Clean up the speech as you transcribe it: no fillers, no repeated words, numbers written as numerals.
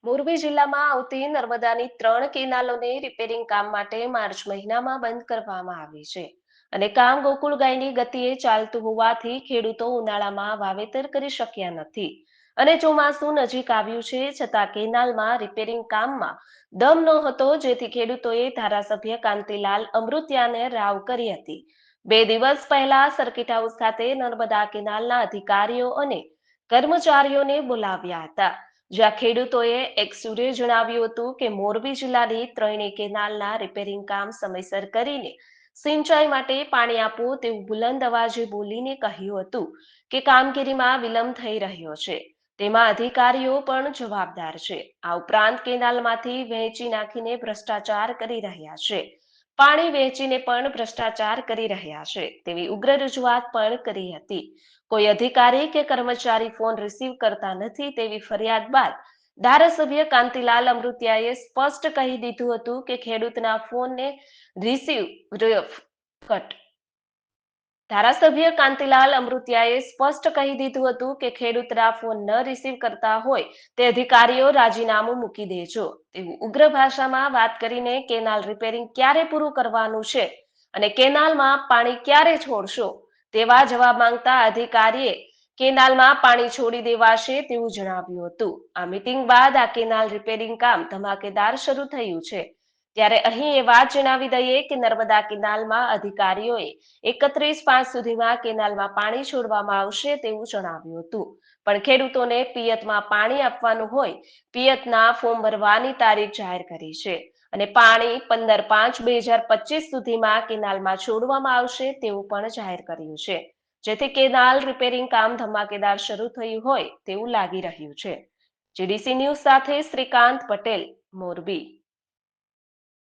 મોરબી જિલ્લામાં આવતી નર્મદાની 3 કેનાલોને રિપેરિંગ કામ માટે માર્ચ મહિનામાં બંધ કરવામાં આવી છે અને કામ ગોકુળ ગાયની ગતિએ ચાલતું હોવાથી ખેડૂતો ઉનાળામાં વાવેતર કરી શક્યા નથી અને ચોમાસું નજીક આવ્યું છે છતાં કેનાલમાં રિપેરિંગ કામમાં દમ નહોતો, જેથી ખેડૂતોએ ધારાસભ્ય કાંતિલાલ અમૃતિયાને રાવ કરી હતી. 2 દિવસ પહેલા સર્કિટ હાઉસ ખાતે નર્મદા કેનાલના અધિકારીઓ અને કર્મચારીઓને બોલાવ્યા હતા, જ્યાં ખેડૂતોએ એક સૂરે જણાવ્યું હતું કે મોરબી જિલ્લાની ત્રણેય કેનાલના રિપેરિંગ કામ સમયસર કરીને સિંચાઈ માટે પાણી આપવું તેવું બુલંદ અવાજે બોલીને કહ્યું હતું કે કામગીરીમાં વિલંબ થઈ રહ્યો છે, તેમાં અધિકારીઓ પણ જવાબદાર છે. આ ઉપરાંત કેનાલમાંથી વહેંચી નાખીને ભ્રષ્ટાચાર કરી રહ્યા છે, પાણી વહેંચીને પણ ભ્રષ્ટાચાર કરી રહ્યા છે તેવી ઉગ્ર રજૂઆત પણ કરી હતી. કોઈ અધિકારી કે કર્મચારી ફોન રિસીવ કરતા નથી તેવી ફરિયાદ બાદ ધારાસભ્ય કાંતિલાલ અમૃતિયાએ સ્પષ્ટ કહી દીધું હતું કે ખેડૂતના ફોનને રિસીવ કટ ધારાસભ્ય કાંતિલાલ અમૃતિયાએ સ્પષ્ટ કહી દીધું હતું કે ખેડૂતના ફોન ન રિસીવ કરતા હોય તે અધિકારીઓ રાજીનામું મૂકી દેજો તેવું ઉગ્ર ભાષામાં વાત કરીને કેનાલ રિપેરિંગ ક્યારે પૂરું કરવાનું છે અને કેનાલમાં પાણી ક્યારે છોડશો તેવા જવાબ માંગતા અધિકારીએ કેનાલમાં પાણી છોડી દેવાશે તેવું જણાવ્યું હતું. આ મીટિંગ બાદ આ કેનાલ રિપેરિંગ કામ ધમાકેદાર શરૂ થયું છે. ત્યારે અહીં એ વાત જણાવી દઈએ કે નર્મદા કેનાલમાં અધિકારીઓએ 31/5 સુધીમાં કેનાલમાં પાણી છોડવામાં આવશે તેવું જણાવ્યું હતું, પણ ખેડૂતોને પિયતમાં પાણી આપવાનું હોય પિયતના ફોર્મ ભરવાની તારીખ જાહેર કરી છે અને પાણી 15/5/2025 સુધીમાં કેનાલમાં છોડવામાં આવશે તેવું પણ જાહેર કર્યું છે, જેથી કેનાલ રિપેરિંગ કામ ધમાકેદાર શરૂ થયું હોય તેવું લાગી રહ્યું છે. જીડીસી ન્યૂઝ સાથે શ્રીકાંત પટેલ, મોરબી.